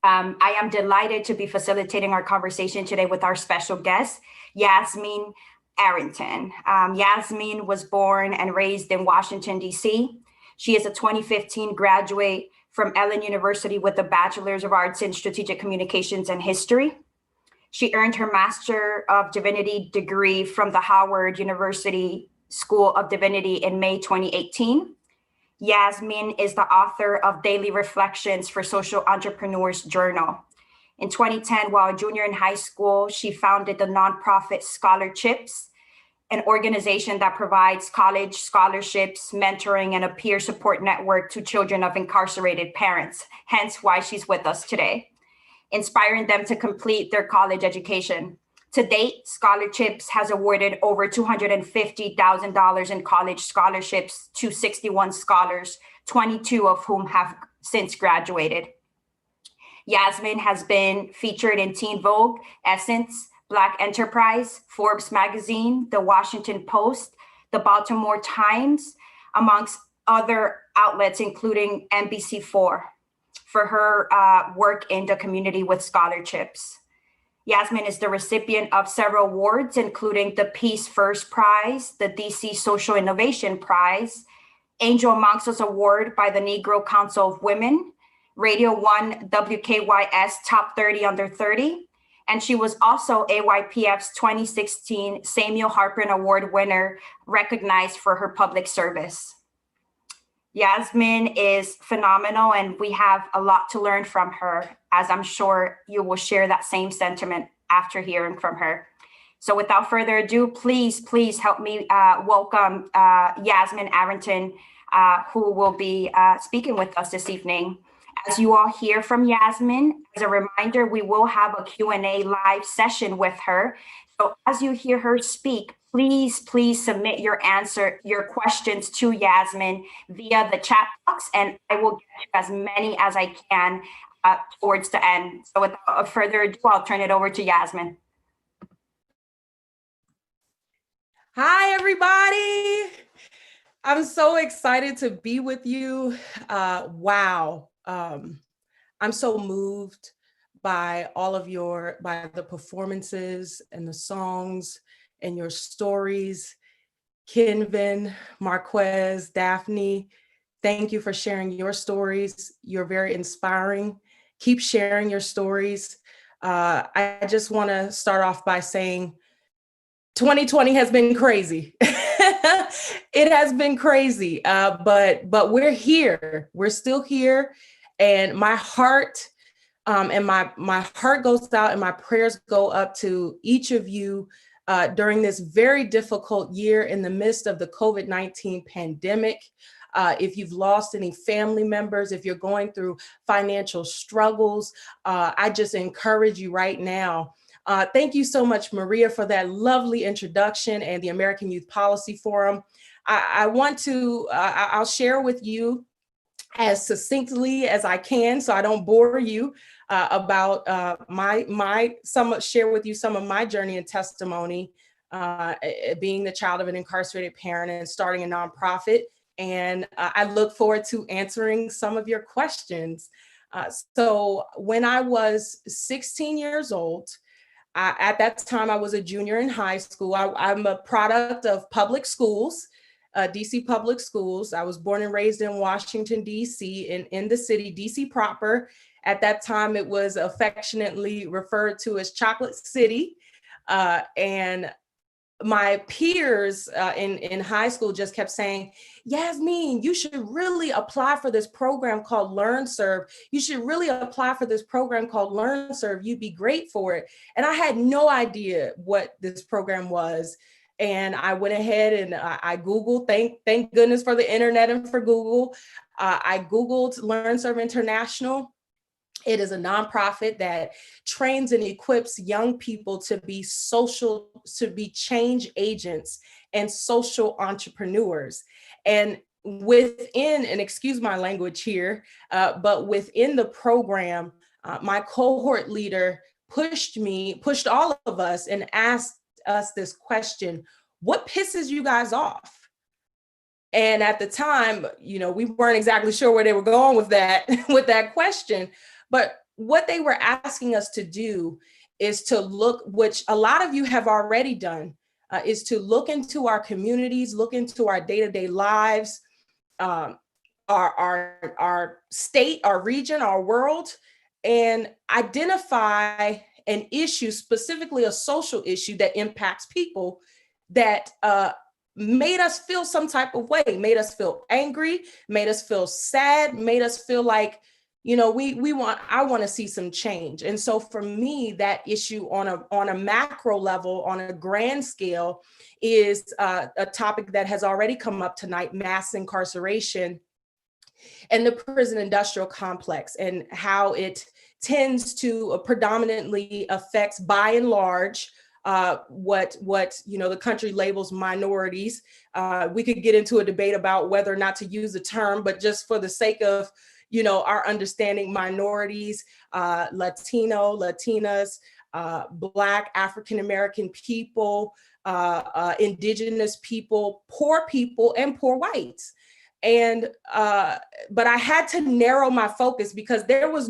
I am delighted to be facilitating our conversation today with our special guest, Yasmine Arrington. Yasmine was born and raised in Washington, D.C. She is a 2015 graduate from Ellen University with a Bachelor's of Arts in Strategic Communications and History. She earned her Master of Divinity degree from the Howard University School of Divinity in May 2018. Yasmine is the author of Daily Reflections for Social Entrepreneurs Journal. In 2010, while a junior in high school, she founded the nonprofit Scholarships, an organization that provides college scholarships, mentoring, and a peer support network to children of incarcerated parents, hence why she's with us today, inspiring them to complete their college education. To date, Scholarships has awarded over $250,000 in college scholarships to 61 scholars, 22 of whom have since graduated. Yasmine has been featured in Teen Vogue, Essence, Black Enterprise, Forbes Magazine, The Washington Post, The Baltimore Times, amongst other outlets, including NBC4, for her work in the community with scholarships. Yasmine is the recipient of several awards, including the Peace First Prize, the DC Social Innovation Prize, Angel Amongst Us Award by the Negro Council of Women, Radio 1 WKYS Top 30 Under 30, and she was also AYPF's 2016 Samuel Harpin Award winner, recognized for her public service. Yasmine is phenomenal, and we have a lot to learn from her, as I'm sure you will share that same sentiment after hearing from her. So without further ado, please help me welcome Yasmine Arrington, who will be speaking with us this evening. As you all hear from Yasmine, as a reminder, we will have a Q&A live session with her. So as you hear her speak, please submit your questions to Yasmine via the chat box, and I will get to as many as I can towards the end. So without further ado, I'll turn it over to Yasmine. Hi, everybody. I'm so excited to be with you. Wow. I'm so moved by all of by the performances and the songs and your stories. Kinvin, Marquez, Daphne, thank you for sharing your stories. You're very inspiring. Keep sharing your stories. I just want to start off by saying 2020 has been crazy. It has been crazy, but we're here. We're still here, and my heart and my heart goes out, and my prayers go up to each of you during this very difficult year in the midst of the COVID-19 pandemic. If you've lost any family members, if you're going through financial struggles, I just encourage you right now. Thank you so much, Maria, for that lovely introduction and the American Youth Policy Forum. I'll share with you as succinctly as I can, so I don't bore you, about share with you some of my journey and testimony, being the child of an incarcerated parent and starting a nonprofit. And I look forward to answering some of your questions. So when I was 16 years old, at that time I was a junior in high school. I'm a product of public schools. DC public schools. I was born and raised in Washington, DC, in the city, DC proper. At that time, it was affectionately referred to as Chocolate City. And my peers in high school just kept saying, Yasmine, you should really apply for this program called LearnServe. You should really apply for this program called LearnServe. You'd be great for it. And I had no idea what this program was. And I went ahead and I Googled, thank goodness for the internet and for Google. I Googled LearnServe International. It is a nonprofit that trains and equips young people to be change agents and social entrepreneurs. And within, and excuse my language here, but within the program, my cohort leader pushed all of us and asked us this question: what pisses you guys off? And at the time, we weren't exactly sure where they were going with that question. But what they were asking us to do is to look, which a lot of you have already done, is to look into our communities, look into our day-to-day lives, our state, our region, our world, and identify an issue, specifically a social issue that impacts people that made us feel some type of way, made us feel angry, made us feel sad, made us feel like, you know, I want to see some change. And so for me, that issue on a macro level, on a grand scale, is a topic that has already come up tonight: mass incarceration and the prison industrial complex, and how it tends to predominantly affects, by and large, what the country labels minorities. We could get into a debate about whether or not to use the term, but just for the sake of our understanding, minorities, Latino, Latinas, Black, African American people, indigenous people, and poor whites. And but I had to narrow my focus, because there was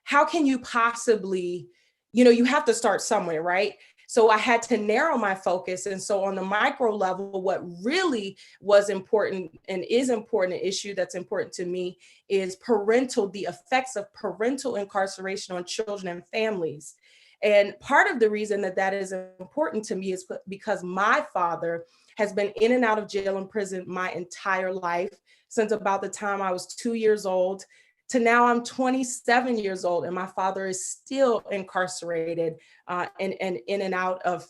how can you possibly, you have to start somewhere, right? So I had to narrow my focus. And so on the micro level, what really was important and is important, an issue that's important to me, is the effects of parental incarceration on children and families. And part of the reason that is important to me is because my father has been in and out of jail and prison my entire life, since about the time I was 2 years old to now I'm 27 years old, and my father is still incarcerated and in and out of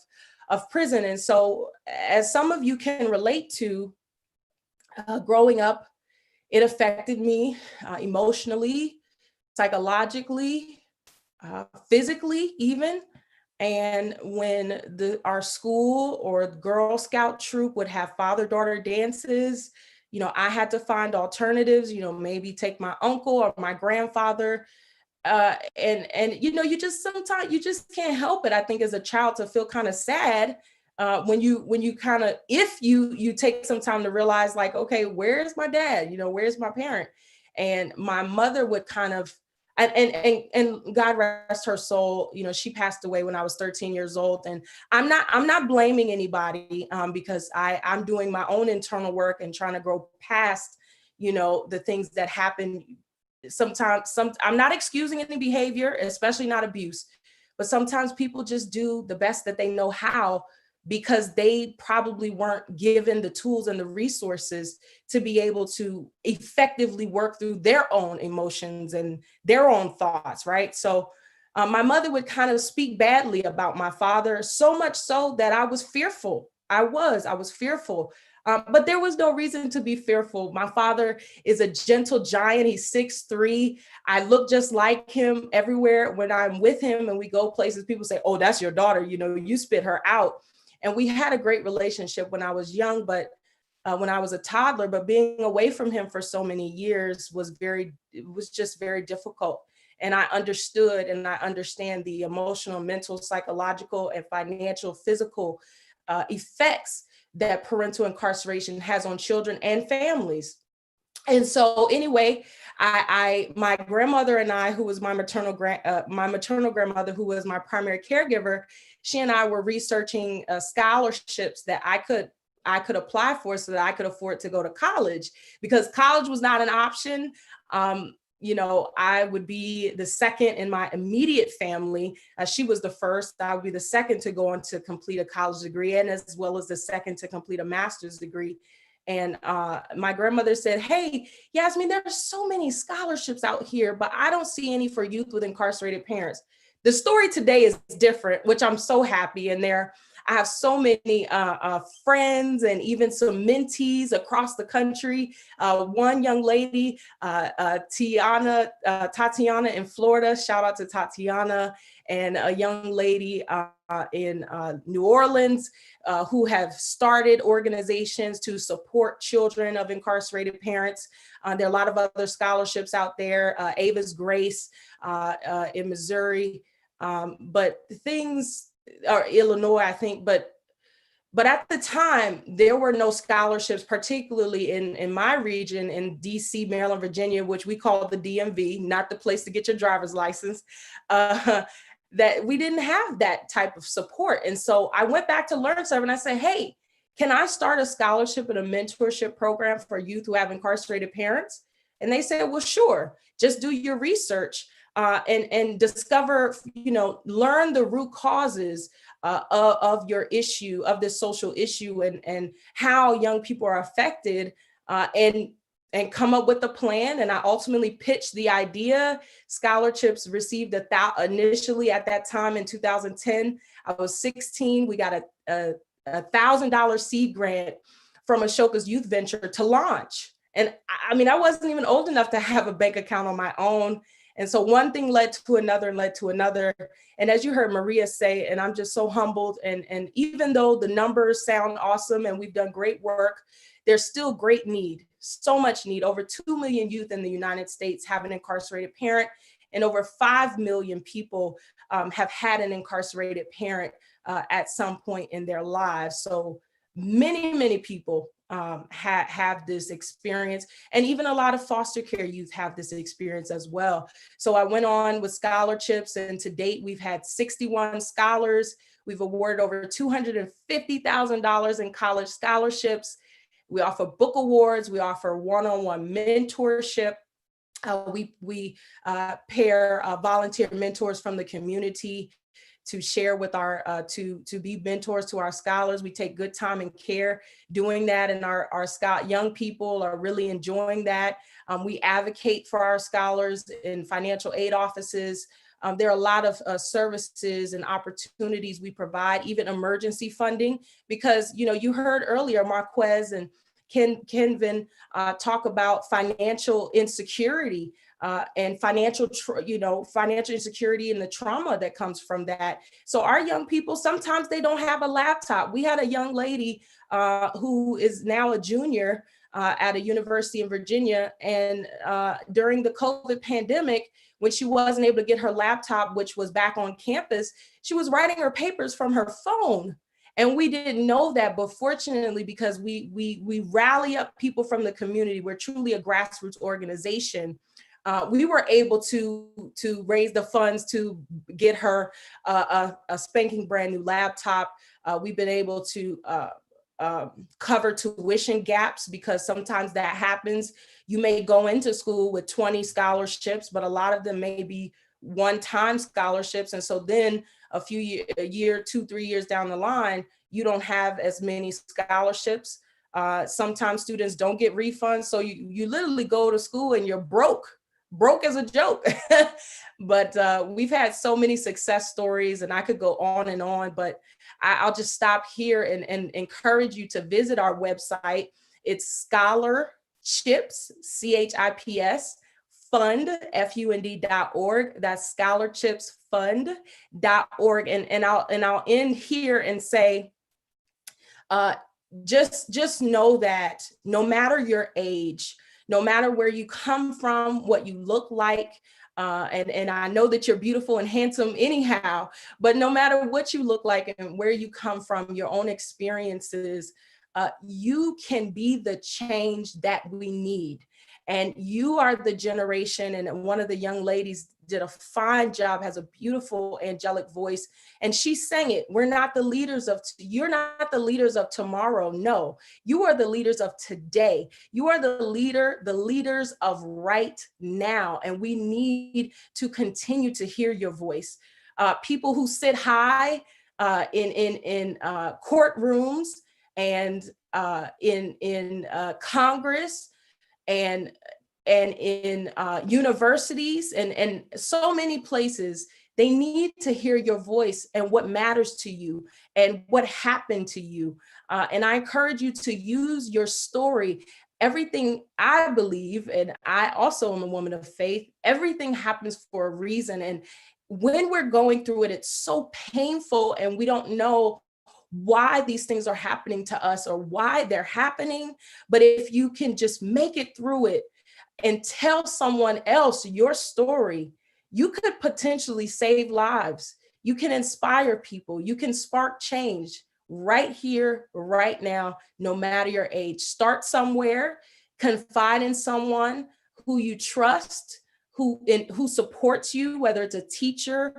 prison. And so, as some of you can relate to, growing up, it affected me emotionally, psychologically, physically even. And when our school or Girl Scout troop would have father-daughter dances, I had to find alternatives, maybe take my uncle or my grandfather. And you just sometimes you just can't help it, I think, as a child, to feel kind of sad when you kind of, if you take some time to realize, like, okay, where's my dad? Where's my parent? And my mother would kind of, and God rest her soul, she passed away when I was 13 years old. And I'm not blaming anybody, because I'm doing my own internal work and trying to grow past, the things that happen. Sometimes I'm not excusing any behavior, especially not abuse, but sometimes people just do the best that they know how, because they probably weren't given the tools and the resources to be able to effectively work through their own emotions and their own thoughts, right? So my mother would kind of speak badly about my father, so much so that I was fearful. I was fearful. But there was no reason to be fearful. My father is a gentle giant. He's 6'3". I look just like him everywhere. When I'm with him and we go places, people say, "Oh, that's your daughter. You spit her out." And we had a great relationship when I was young, but when I was a toddler, but being away from him for so many years was just very difficult. And I understood, and I understand the emotional, mental, psychological, and financial, physical effects that parental incarceration has on children and families. And so anyway, my grandmother and I, who was my maternal grandmother, who was my primary caregiver, she and I were researching scholarships that I could apply for, so that I could afford to go to college, because college was not an option. I would be the second in my immediate family. She was the first. I would be the second to go on to complete a college degree, and as well as the second to complete a master's degree. And my grandmother said, "Hey, Yasmine, there are so many scholarships out here, but I don't see any for youth with incarcerated parents." The story today is different, which I'm so happy. And I have so many friends and even some mentees across the country. One young lady, Tatiana in Florida, shout out to Tatiana, and a young lady in New Orleans who have started organizations to support children of incarcerated parents. There are a lot of other scholarships out there, Ava's Grace in Missouri, but things are Illinois, I think, but But at the time, there were no scholarships, particularly in my region, in DC, Maryland, Virginia, which we call the DMV, not the place to get your driver's license, that we didn't have that type of support. And so I went back to LearnServe and I said, hey, can I start a scholarship and a mentorship program for youth who have incarcerated parents? And they said, well, sure, just do your research and discover, learn the root causes of your issue, of this social issue, and how young people are affected, and come up with a plan. And I ultimately pitched the idea. Scholarships received initially at that time in 2010. I was 16. We got a $1,000 seed grant from Ashoka's youth venture to launch. And I mean, I wasn't even old enough to have a bank account on my own. And so one thing led to another and led to another. And as you heard Maria say, and I'm just so humbled, and even though the numbers sound awesome and we've done great work, there's still great need, so much need. Over 2 million youth in the United States have an incarcerated parent, and over 5 million people have had an incarcerated parent at some point in their lives. So many, many people have this experience, and even a lot of foster care youth have this experience as well. So I went on with scholarships, and to date, we've had 61 scholars. We've awarded over $250,000 in college scholarships. We offer book awards. We offer one-on-one mentorship. We pair volunteer mentors from the community to share with our, to be mentors to our scholars. We take good time and care doing that, and our young people are really enjoying that. We advocate for our scholars in financial aid offices. There are a lot of services and opportunities we provide, even emergency funding, because, you heard earlier Marquez and Kenvin talk about financial insecurity and financial insecurity and the trauma that comes from that. So our young people, sometimes they don't have a laptop. We had a young lady who is now a junior at a university in Virginia. And during the COVID pandemic, when she wasn't able to get her laptop, which was back on campus, she was writing her papers from her phone. And we didn't know that, but fortunately, because we rally up people from the community, we're truly a grassroots organization. We were able to raise the funds to get her a spanking brand new laptop. We've been able to cover tuition gaps, because sometimes that happens. You may go into school with 20 scholarships, but a lot of them may be one-time scholarships. And so then a year, 2-3 years down the line, you don't have as many scholarships. Sometimes students don't get refunds. So you literally go to school and you're broke as a joke. But we've had so many success stories, and I could go on and on, but I'll just stop here and encourage you to visit our website. It's scholarships, CHIPS, fund, FUND.org. That's scholarshipsfund.org. And I'll end here and say, just know that no matter your age, no matter where you come from, what you look like, and I know that you're beautiful and handsome anyhow, but no matter what you look like and where you come from, your own experiences, you can be the change that we need. And you are the generation, and one of the young ladies did a fine job, has a beautiful angelic voice, and she sang it. You're not the leaders of tomorrow. No, you are the leaders of today. You are the leaders of right now. And we need to continue to hear your voice. People who sit high in courtrooms and in Congress, and in universities and so many places, they need to hear your voice and what matters to you and what happened to you. And I encourage you to use your story. Everything, I believe, and I also am a woman of faith, everything happens for a reason. And when we're going through it, it's so painful and we don't know why these things are happening to us or why they're happening. But if you can just make it through it and tell someone else your story, you could potentially save lives. You can inspire people. You can spark change. right here, right now, no matter your age. Start somewhere, confide in someone who you trust, who supports you, whether it's a teacher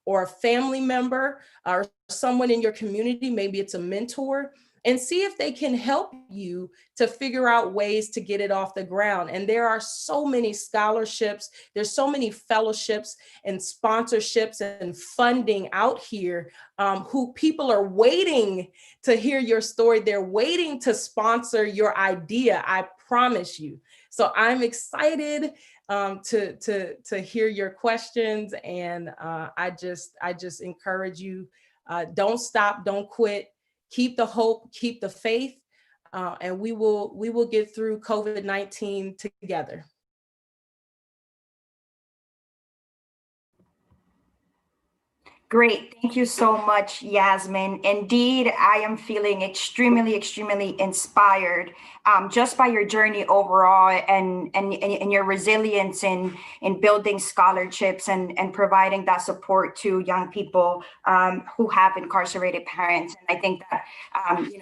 or a family member or someone in your community, maybe it's a mentor, and see if they can help you to figure out ways to get it off the ground. And there are so many scholarships, there's so many fellowships and sponsorships and funding out here, who people are waiting to hear your story. They're waiting to sponsor your idea, I promise you. So I'm excited to hear your questions, and I just encourage you, don't stop, don't quit, keep the hope, keep the faith, and we will get through COVID-19 together. Great. Thank you so much, Yasmine. Indeed, I am feeling extremely, extremely inspired just by your journey overall and your resilience in building scholarships and providing that support to young people who have incarcerated parents. And I think that,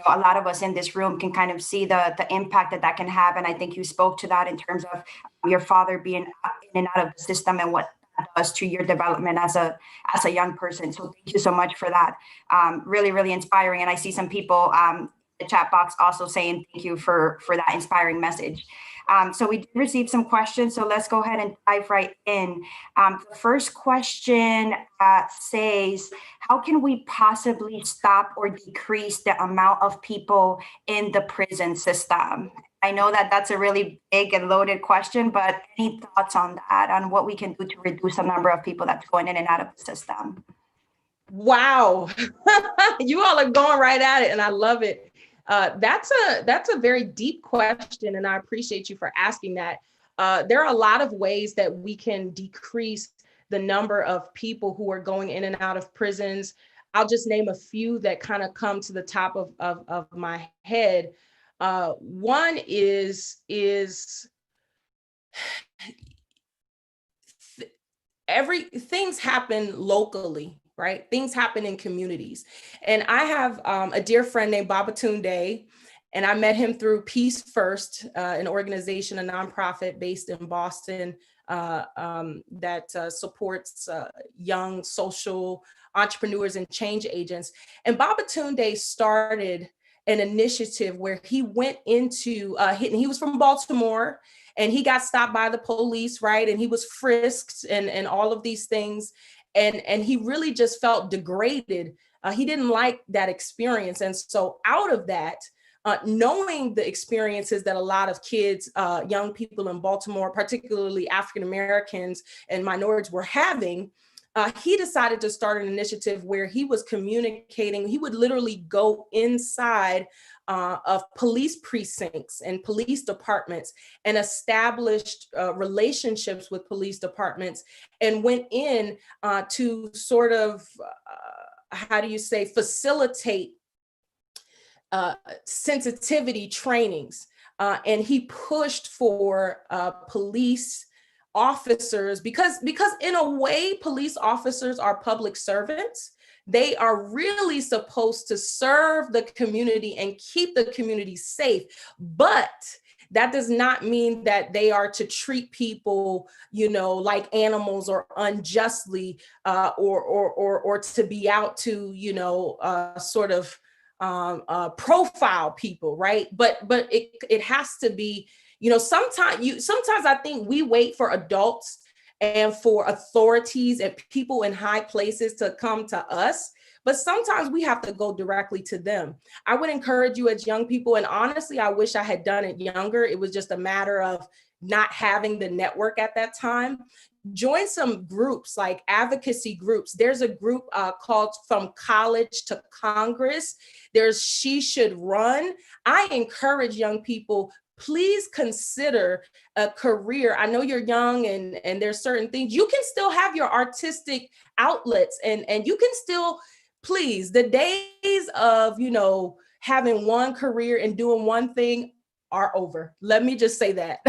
a lot of us in this room can kind of see the impact that can have. And I think you spoke to that in terms of your father being in and out of the system and what does to your development as a young person. So thank you so much for that. Really, really inspiring. And I see some people in the chat box also saying thank you for that inspiring message. So we did receive some questions. So let's go ahead and dive right in. The first question says, how can we possibly stop or decrease the amount of people in the prison system? I know that that's a really big and loaded question, but any thoughts on that, on what we can do to reduce the number of people that's going in and out of the system? Wow, you all are going right at it, and I love it. That's a very deep question, and I appreciate you for asking that. There are a lot of ways that we can decrease the number of people who are going in and out of prisons. I'll just name a few that kind of come to the top of my head. One is things happen locally, right? Things happen in communities. And I have a dear friend named Babatunde, and I met him through Peace First, an organization, a nonprofit based in Boston that supports young social entrepreneurs and change agents. And Babatunde started an initiative where he went into, he was from Baltimore, and he got stopped by the police, right? And he was frisked and all of these things. And he really just felt degraded. He didn't like that experience. And so out of that, knowing the experiences that a lot of kids, young people in Baltimore, particularly African-Americans and minorities were having, he decided to start an initiative where he was communicating. He would literally go inside of police precincts and police departments and established relationships with police departments and went in to sort of, facilitate sensitivity trainings. And he pushed for police officers, because in a way, police officers are public servants. They are really supposed to serve the community and keep the community safe. But that does not mean that they are to treat people, like animals or unjustly, or to be out to, sort of profile people, right? But it has to be, sometimes I think we wait for adults and for authorities and people in high places to come to us, but sometimes we have to go directly to them. I would encourage you as young people, and honestly, I wish I had done it younger. It was just a matter of not having the network at that time. Join some groups, like advocacy groups. There's a group called From College to Congress. There's She Should Run. I encourage young people, please consider a career. I know you're young and there's certain things, you can still have your artistic outlets and you can still, please, the days of, having one career and doing one thing are over. Let me just say that.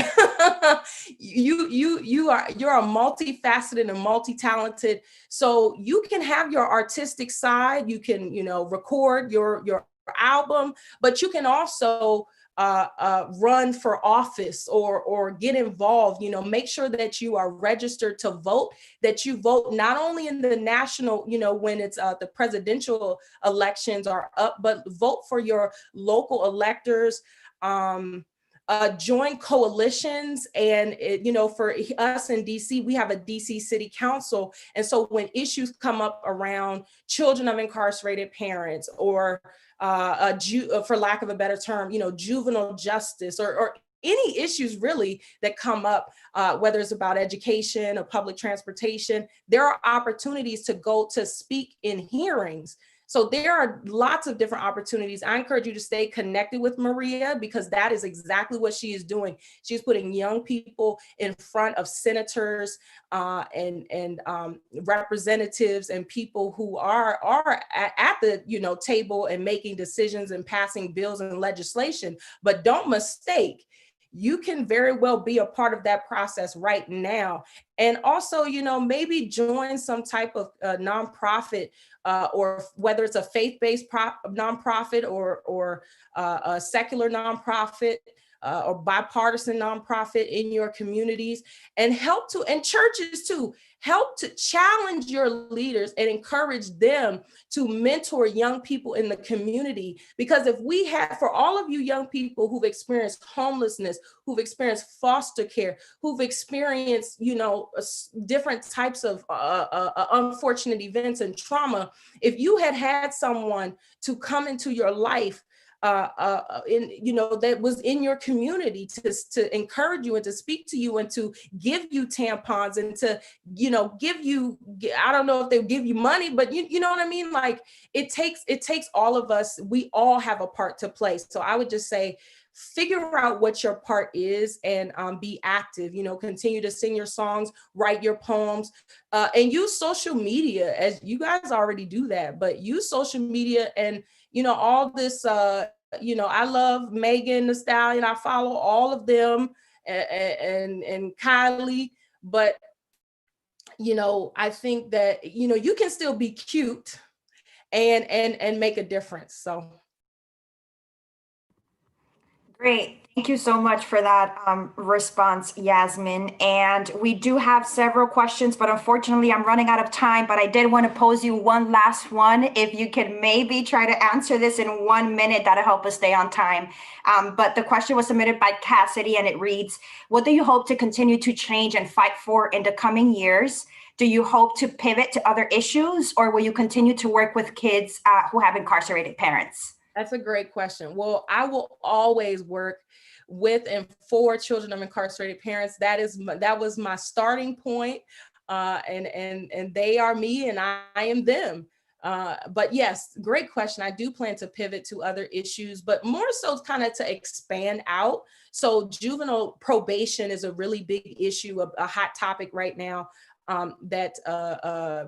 You're a multifaceted and multi-talented. So you can have your artistic side, you can, record your album, but you can also run for office or get involved. Make sure that you are registered to vote, that you vote not only in the national, when it's the presidential elections are up, but vote for your local electors. Join coalitions, and for us in DC, we have a DC City Council, and so when issues come up around children of incarcerated parents, or for lack of a better term, juvenile justice, or any issues really that come up, whether it's about education or public transportation, there are opportunities to go to speak in hearings. So there are lots of different opportunities. I encourage you to stay connected with Maria, because that is exactly what she is doing. She's putting young people in front of senators and representatives and people who are at the table and making decisions and passing bills and legislation. But don't mistake, you can very well be a part of that process right now. And also, maybe join some type of nonprofit, or whether it's a faith-based nonprofit or a secular nonprofit, or bipartisan nonprofit in your communities, and churches too, help to challenge your leaders and encourage them to mentor young people in the community. Because if we have, for all of you young people who've experienced homelessness, who've experienced foster care, who've experienced, different types of unfortunate events and trauma, if you had someone to come into your life that was in your community to encourage you and to speak to you and to give you tampons and to, give you, I don't know if they give you money, but you know what I mean? Like it takes all of us. We all have a part to play. So I would just say, figure out what your part is and be active, continue to sing your songs, write your poems, and use social media, as you guys already do that, but use social media and, all this, I love Megan Thee Stallion. I follow all of them and Kylie, but, I think that, you can still be cute and make a difference. So. Great. Thank you so much for that response, Yasmine. And we do have several questions, but unfortunately I'm running out of time, but I did want to pose you one last one. If you could maybe try to answer this in 1 minute, that'll help us stay on time. But the question was submitted by Cassidy, and it reads, what do you hope to continue to change and fight for in the coming years? Do you hope to pivot to other issues, or will you continue to work with kids who have incarcerated parents? That's a great question. Well, I will always work with and for children of incarcerated parents. That was my starting point, and they are me and I am them. But yes, great question. I do plan to pivot to other issues, but more so kind of to expand out. So juvenile probation is a really big issue, a hot topic right now. That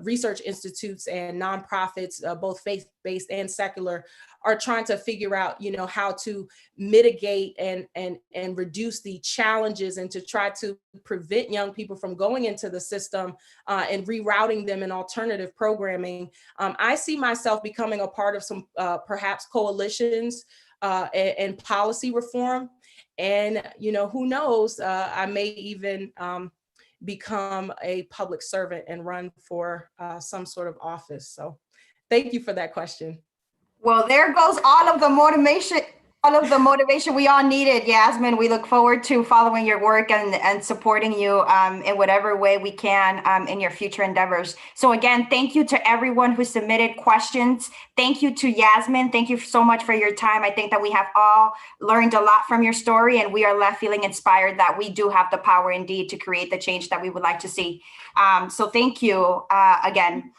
research institutes and nonprofits, both faith-based and secular, are trying to figure out, how to mitigate and reduce the challenges and to try to prevent young people from going into the system and rerouting them in alternative programming. I see myself becoming a part of some perhaps coalitions and policy reform. And, who knows, I may even become a public servant and run for some sort of office. So thank you for that question. Well, there goes all of the motivation we all needed, Yasmine. We look forward to following your work and supporting you in whatever way we can in your future endeavors. So again, thank you to everyone who submitted questions. Thank you to Yasmine. Thank you so much for your time. I think that we have all learned a lot from your story, and we are left feeling inspired that we do have the power indeed to create the change that we would like to see. So thank you again.